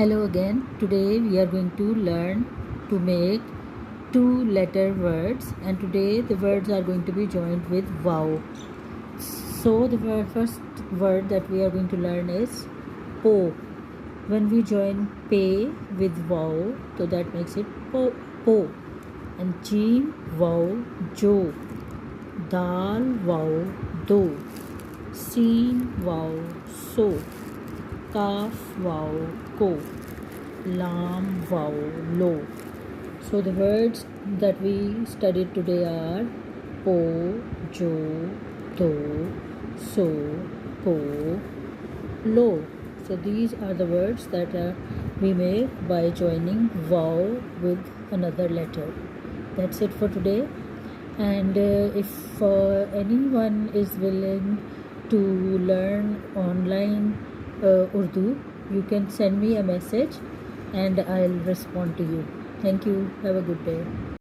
Hello again. Today we are going to learn to make two-letter words, and today the words are going to be joined with wow. So the first word that we are going to learn is po. When we join pe with wow, so that makes it po. And jim wow jo, dal wow do, sin wow so, kaf wow ko, lam wow lo. So the words that we studied today are po, jo, do, so, ko, lo. So these are the words that we make by joining wow with another letter. That's it for today. And if anyone is willing to learn online Urdu, you can send me a message and I'll respond to you. Thank you. Have a good day.